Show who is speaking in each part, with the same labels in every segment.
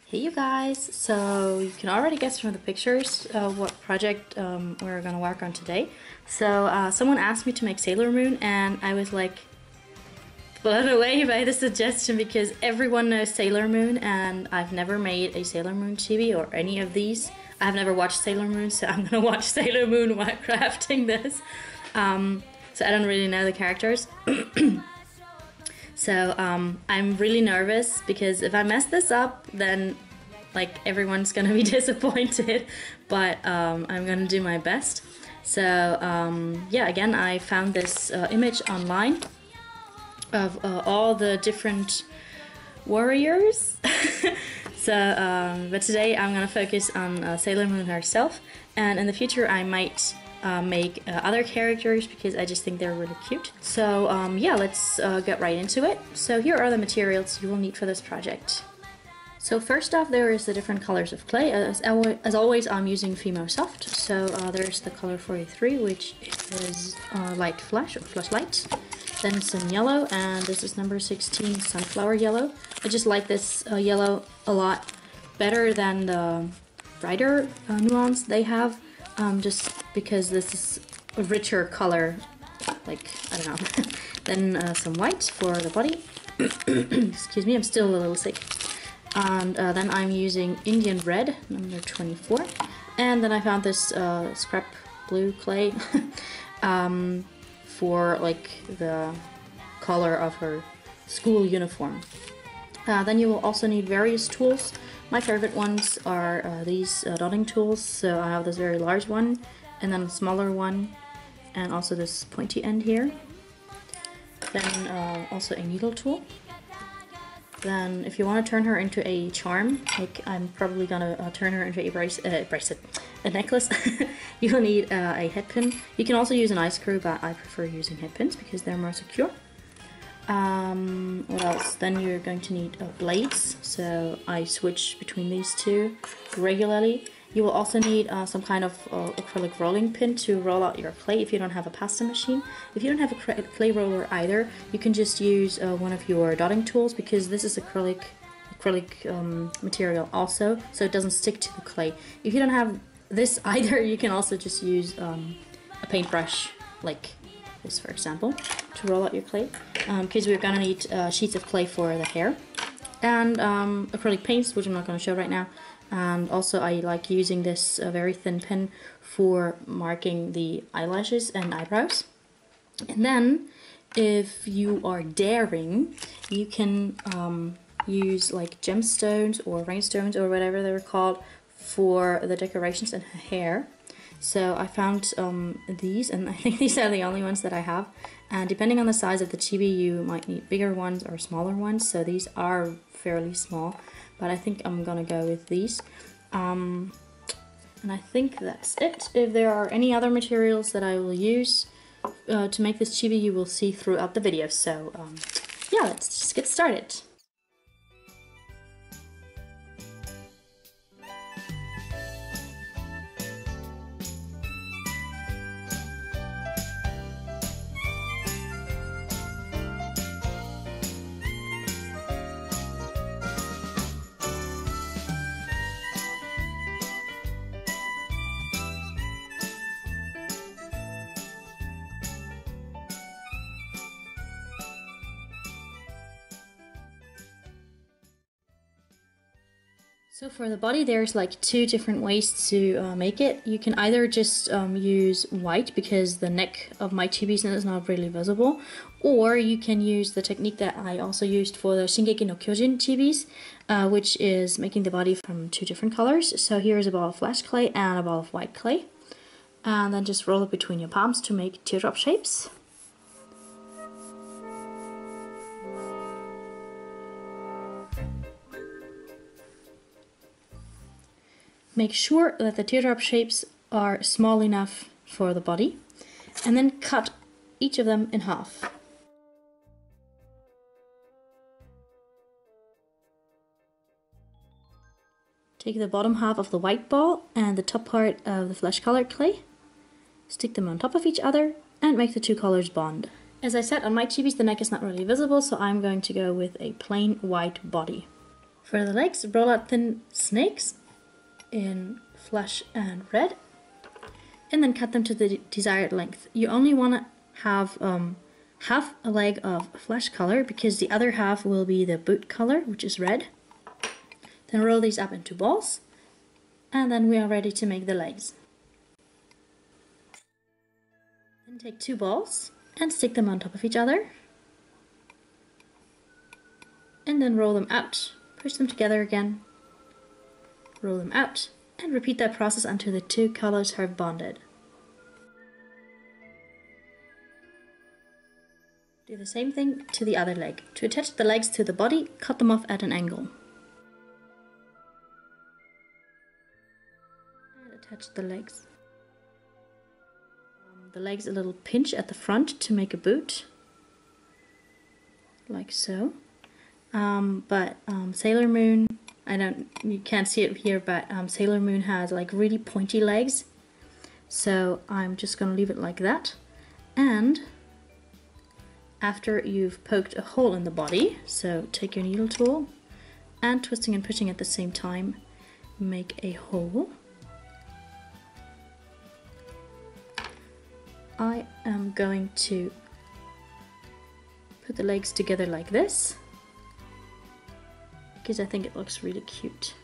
Speaker 1: Hey you guys! So you can already guess from the pictures what project we're gonna work on today. So someone asked me to make Sailor Moon and I was like blown away by the suggestion because everyone knows Sailor Moon and I've never made a Sailor Moon chibi or any of these. I've never watched Sailor Moon, so I'm gonna watch Sailor Moon while crafting this. So I don't really know the characters. So I'm really nervous because if I mess this up, then like everyone's gonna be disappointed. But I'm gonna do my best. So yeah, again, I found this image online of all the different warriors. So, but today I'm gonna focus on Sailor Moon herself, and in the future I might make other characters because I just think they're really cute. So yeah, let's get right into it. So here are the materials you will need for this project. So first off, there is the different colors of clay. As always, I'm using Fimo Soft. So there's the color 43, which is light flash or flashlight. Then some yellow, and this is number 16, sunflower yellow. I just like this yellow a lot better than the brighter nuance they have. Just because this is a richer color, like, I don't know. Then some white for the body. Excuse me, I'm still a little sick. And then I'm using Indian red, number 24. And then I found this scrap blue clay for like the color of her school uniform. Then you will also need various tools. My favorite ones are these dotting tools. So I have this very large one, and then a smaller one, and also this pointy end here. Then also a needle tool. Then if you want to turn her into a charm, like I'm probably gonna turn her into a bracelet, a necklace, you'll need a head pin. You can also use an ice screw, but I prefer using head pins because they're more secure. What else? Then you're going to need blades, so I switch between these two regularly. You will also need some kind of acrylic rolling pin to roll out your clay if you don't have a pasta machine. If you don't have a clay roller either, you can just use one of your dotting tools because this is acrylic material also, so it doesn't stick to the clay. If you don't have this either, you can also just use a paintbrush like this, for example, to roll out your clay, because we're gonna need sheets of clay for the hair, and acrylic paints, which I'm not going to show right now. And also I like using this very thin pen for marking the eyelashes and eyebrows. And then if you are daring, you can use like gemstones or rhinestones or whatever they're called for the decorations in her hair. So I found these, and I think these are the only ones that I have. And depending on the size of the chibi, you might need bigger ones or smaller ones. So these are fairly small, but I think I'm gonna go with these. And I think that's it. If there are any other materials that I will use to make this chibi, you will see throughout the video. So yeah, let's just get started. So for the body, there's like two different ways to make it. You can either just use white because the neck of my chibis is not really visible, or you can use the technique that I also used for the Shingeki no Kyojin chibis, which is making the body from two different colors. So here's a ball of flash clay and a ball of white clay, and then just roll it between your palms to make teardrop shapes. Make sure that the teardrop shapes are small enough for the body, and then cut each of them in half. Take the bottom half of the white ball and the top part of the flesh colored clay, stick them on top of each other, and make the two colors bond. As I said, on my chibis the neck is not really visible, so I'm going to go with a plain white body. For the legs, roll out thin snakes in flesh and red, and then cut them to the desired length. You only want to have half a leg of flesh color because the other half will be the boot color, which is red. Then roll these up into balls, and then we are ready to make the legs. Then take 2 balls and stick them on top of each other, and then roll them out, push them together again, roll them out, and repeat that process until the 2 colors have bonded. Do the same thing to the other leg. To attach the legs to the body, cut them off at an angle. And attach the legs. The legs a little pinch at the front to make a boot. Like so. Sailor Moon, you can't see it here, but Sailor Moon has like really pointy legs. So I'm just gonna leave it like that. And after you've poked a hole in the body, so take your needle tool and twisting and pushing at the same time, make a hole. I am going to put the legs together like this because I think it looks really cute.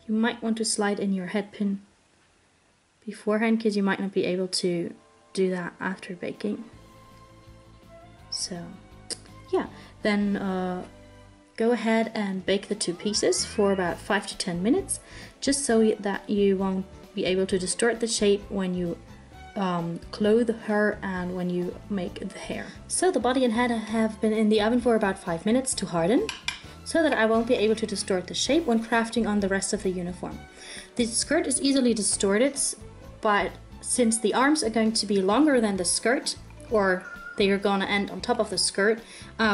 Speaker 1: You might want to slide in your head pin beforehand because you might not be able to do that after baking. So yeah, then go ahead and bake the 2 pieces for about 5 to 10 minutes, just so that you won't be able to distort the shape when you clothe her and when you make the hair. So the body and head have been in the oven for about 5 minutes to harden, so that I won't be able to distort the shape when crafting on the rest of the uniform. The skirt is easily distorted, but since the arms are going to be longer than the skirt, or they are going to end on top of the skirt,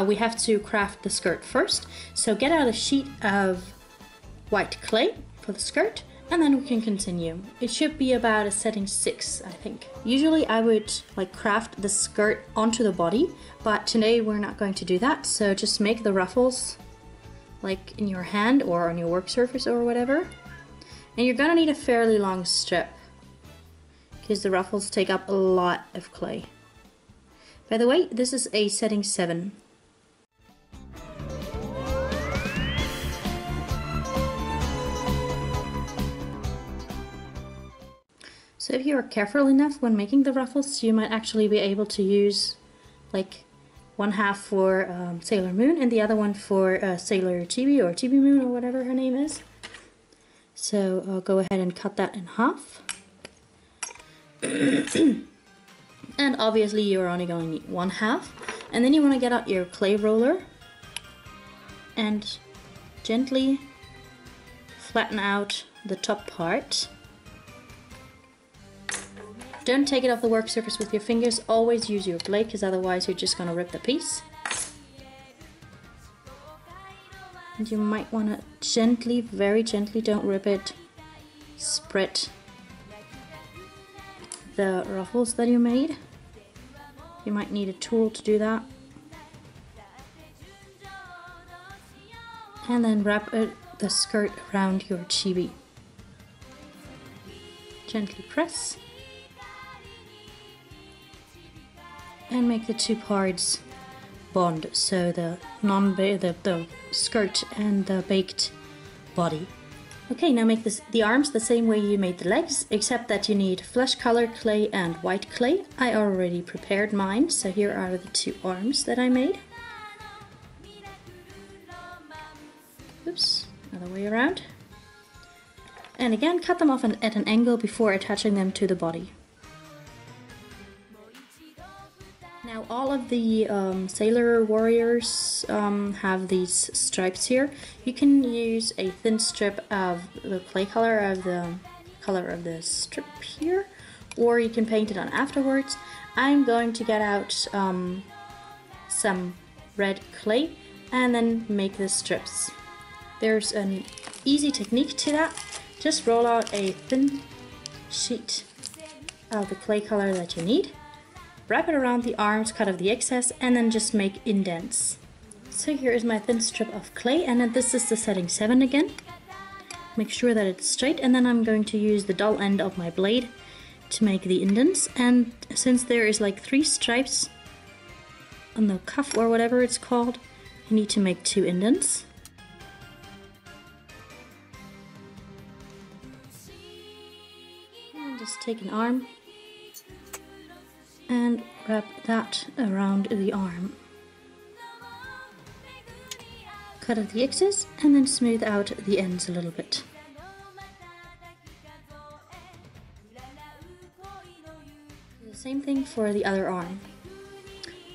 Speaker 1: we have to craft the skirt first. So get out a sheet of white clay for the skirt, and then we can continue. It should be about a setting 6, I think. Usually I would like craft the skirt onto the body, but today we're not going to do that. So just make the ruffles like in your hand or on your work surface or whatever. And you're gonna need a fairly long strip because the ruffles take up a lot of clay. By the way, this is a setting 7. So if you are careful enough when making the ruffles, you might actually be able to use like one half for Sailor Moon and the other one for Sailor Chibi or Chibi Moon or whatever her name is. So go ahead and cut that in half. And obviously you're only going to need one half. And then you want to get out your clay roller and gently flatten out the top part. Don't take it off the work surface with your fingers, always use your blade because otherwise you're just going to rip the piece. And you might want to gently, very gently, don't rip it, spread the ruffles that you made. You might need a tool to do that. And then wrap the skirt around your chibi. Gently press. And make the 2 parts bond, so the skirt and the baked body. Okay, now make the arms the same way you made the legs, except that you need flesh colored clay and white clay. I already prepared mine, so here are the 2 arms that I made. Oops, other way around. And again, cut them off at an angle before attaching them to the body. Now all of the Sailor Warriors have these stripes here. You can use a thin strip of the clay color of the strip here, or you can paint it on afterwards. I'm going to get out some red clay and then make the strips. There's an easy technique to that. Just roll out a thin sheet of the clay color that you need. Wrap it around the arms, cut off the excess, and then just make indents So here is my thin strip of clay, and then this is the setting 7 again. Make sure that it's straight, and then I'm going to use the dull end of my blade to make the indents. And since there is like 3 stripes on the cuff or whatever it's called, you need to make 2 indents. And just take an arm and wrap that around the arm. Cut out the excess and then smooth out the ends a little bit. The same thing for the other arm.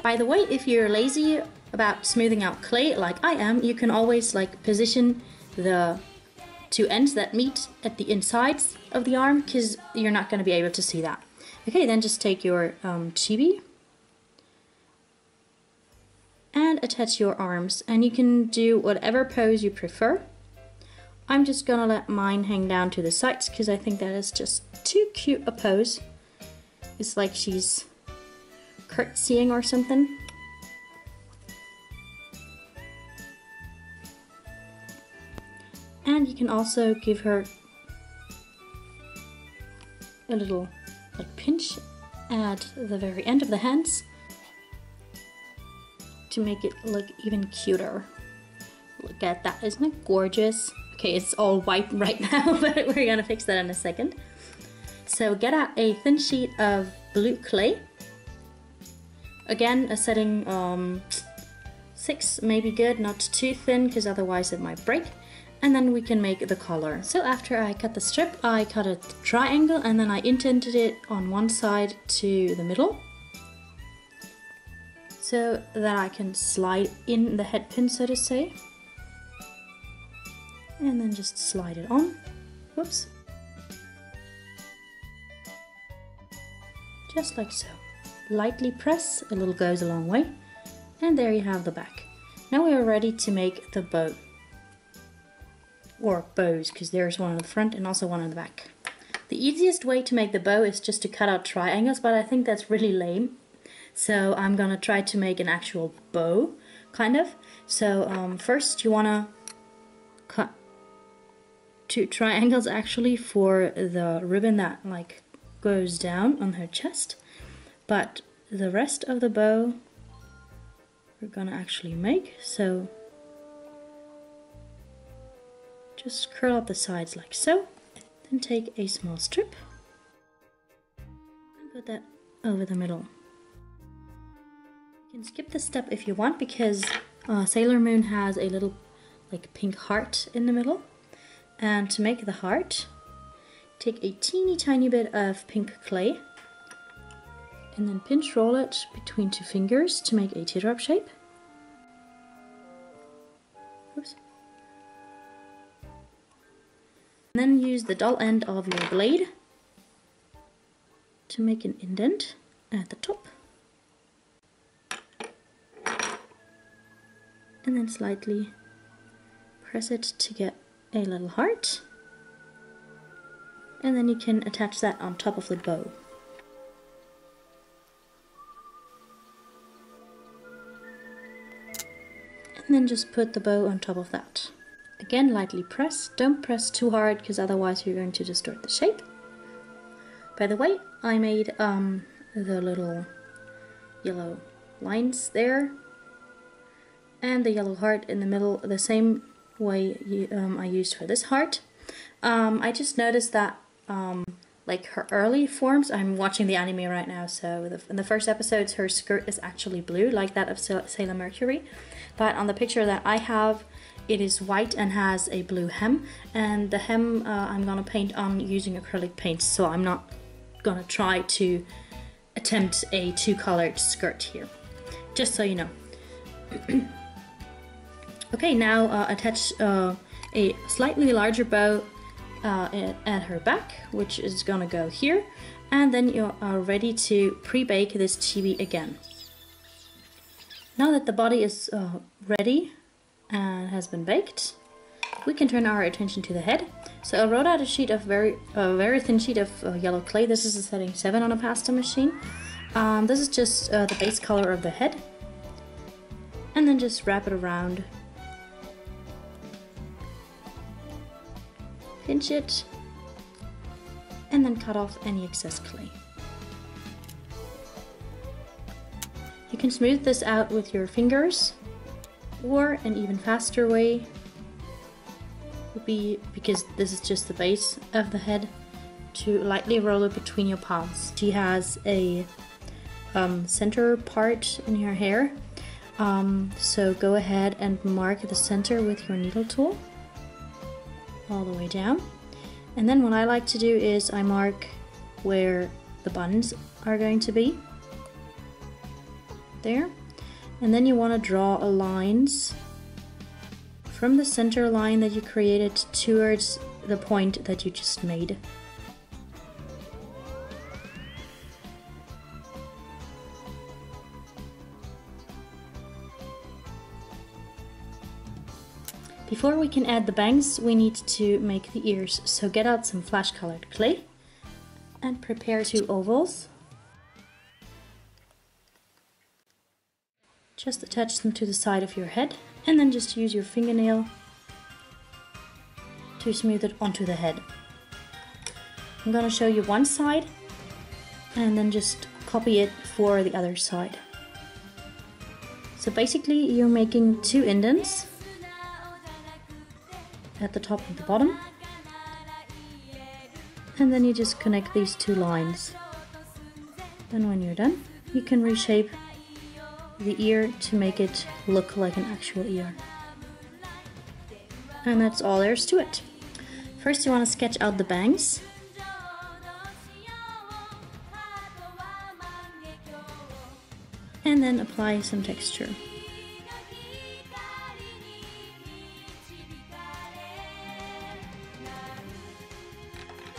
Speaker 1: By the way, if you're lazy about smoothing out clay like I am, you can always like position the 2 ends that meet at the insides of the arm, because you're not going to be able to see that. Okay, then just take your chibi and attach your arms, and you can do whatever pose you prefer. I'm just gonna let mine hang down to the sides because I think that is just too cute a pose. It's like she's curtsying or something. And you can also give her a little like pinch at the very end of the hands to make it look even cuter. Look at that, isn't it gorgeous? Okay, it's all white right now, but we're gonna fix that in a second. So get out a thin sheet of blue clay. Again, a setting 6 may be good, not too thin, because otherwise it might break. And then we can make the collar. So after I cut the strip, I cut a triangle and then I indented it on one side to the middle, so that I can slide in the head pin, so to say. And then just slide it on. Whoops. Just like so. Lightly press, a little goes a long way. And there you have the back. Now we are ready to make the bow. Or bows, because there's one on the front and also one on the back. The easiest way to make the bow is just to cut out triangles, but I think that's really lame. So I'm gonna try to make an actual bow, kind of. So first you wanna cut 2 triangles actually for the ribbon that like goes down on her chest. But the rest of the bow we're gonna actually make, so just curl up the sides like so. Then take a small strip and put that over the middle. You can skip this step if you want, because Sailor Moon has a little like pink heart in the middle. And to make the heart, take a teeny tiny bit of pink clay and then pinch roll it between 2 fingers to make a teardrop shape. Oops. And then use the dull end of your blade to make an indent at the top. And then slightly press it to get a little heart. And then you can attach that on top of the bow. And then just put the bow on top of that. Again, lightly press. Don't press too hard, because otherwise you're going to distort the shape. By the way, I made the little yellow lines there and the yellow heart in the middle the same way I used for this heart. I just noticed that like her early forms, I'm watching the anime right now, so in the first episodes her skirt is actually blue, like that of Sailor Mercury, but on the picture that I have, it is white and has a blue hem, and the hem I'm gonna paint on using acrylic paints, so I'm not gonna try to attempt a 2-colored skirt here, just so you know. Okay, now attach a slightly larger bow at her back, which is gonna go here, and then you are ready to pre-bake this chibi again. Now that the body is ready and has been baked, we can turn our attention to the head. So I wrote out a sheet of very thin sheet of yellow clay. This is a setting 7 on a pasta machine. This is just the base color of the head. and then just wrap it around. Pinch it, and then cut off any excess clay. You can smooth this out with your fingers, or an even faster way would be, because this is just the base of the head, to lightly roll it between your palms. She has a center part in her hair, so go ahead and mark the center with your needle tool all the way down. And then what I like to do is I mark where the buns are going to be. There. And then you want to draw lines from the center line that you created towards the point that you just made. Before we can add the bangs, we need to make the ears, so get out some flash colored clay and prepare 2 ovals. Just attach them to the side of your head and then just use your fingernail to smooth it onto the head. I'm gonna show you one side and then just copy it for the other side. So basically you're making 2 indents at the top and the bottom, and then you just connect these 2 lines. And when you're done, you can reshape the ear to make it look like an actual ear. And that's all there is to it. First you want to sketch out the bangs. And then apply some texture.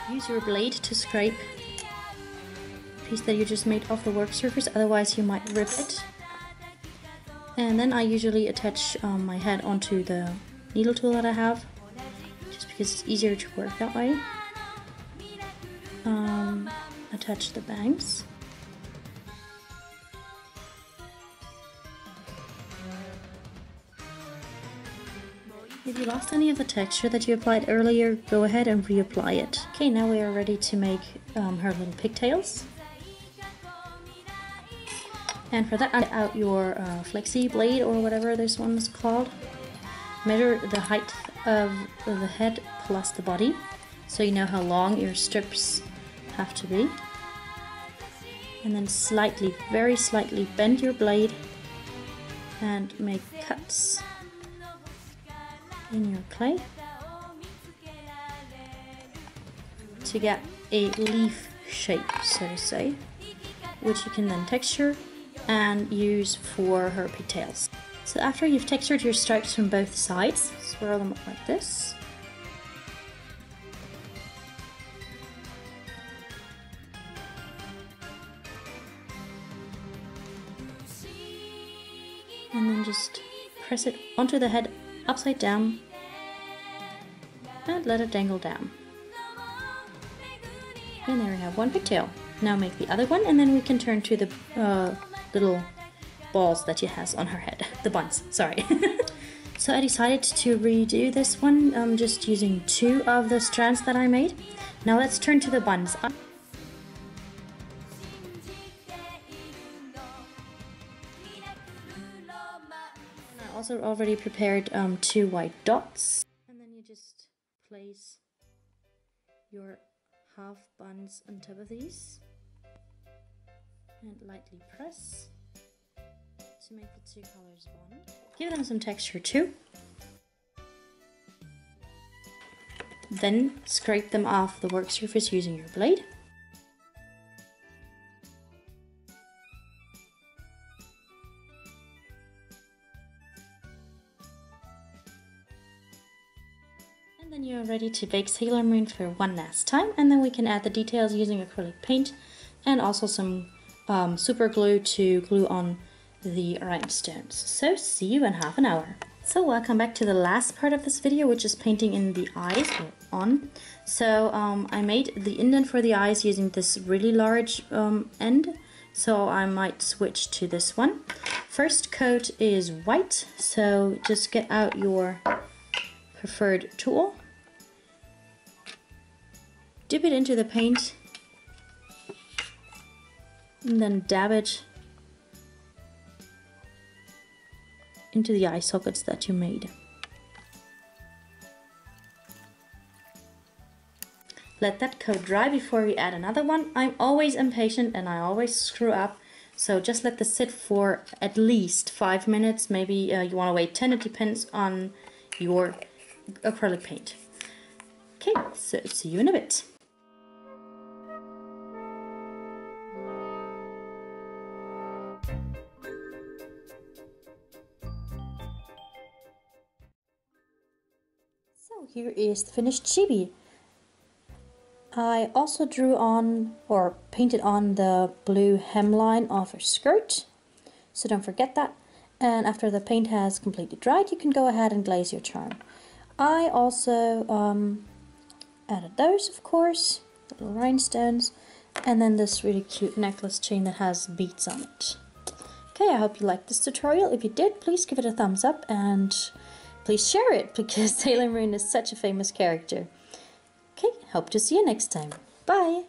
Speaker 1: Use your blade to scrape the piece that you just made off the work surface, otherwise you might rip it. And then I usually attach my head onto the needle tool that I have, just because it's easier to work that way. Attach the bangs. If you lost any of the texture that you applied earlier, go ahead and reapply it. Okay, now we are ready to make her little pigtails. And for that, get out your flexi blade or whatever this one is called. Measure the height of the head plus the body, so you know how long your strips have to be. And then slightly, very slightly bend your blade and make cuts in your clay to get a leaf shape, so to say, which you can then texture and use for her pigtails. So after you've textured your stripes from both sides, swirl them up like this. And then just press it onto the head upside down and let it dangle down. And there we have one pigtail. Now make the other one, and then we can turn to the little balls that she has on her head. The buns, sorry. So I decided to redo this one just using 2 of the strands that I made. Now let's turn to the buns. I also already prepared 2 white dots. And then you just place your half buns on top of these and lightly press to make the 2 colors bond. Give them some texture too. Then scrape them off the work surface using your blade. And then you're ready to bake Sailor Moon for one last time, and then we can add the details using acrylic paint and also some super glue to glue on the rhinestones. So see you in half an hour. So welcome back to the last part of this video, which is painting in the eyes, or on. So I made the indent for the eyes using this really large end. so I might switch to this one. First coat is white, so just get out your preferred tool, dip it into the paint, and then dab it into the eye sockets that you made. Let that coat dry before we add another one. I'm always impatient and I always screw up, so just let this sit for at least 5 minutes. Maybe you want to wait 10, it depends on your acrylic paint. Okay, so see you in a bit. So here is the finished chibi. I also drew on or painted on the blue hemline of her skirt, so don't forget that. And after the paint has completely dried, you can go ahead and glaze your charm. I also added those, of course, little rhinestones, and then this really cute necklace chain that has beads on it. Okay, I hope you liked this tutorial. If you did, please give it a thumbs up and please share it, because Sailor Moon is such a famous character. Okay, hope to see you next time. Bye!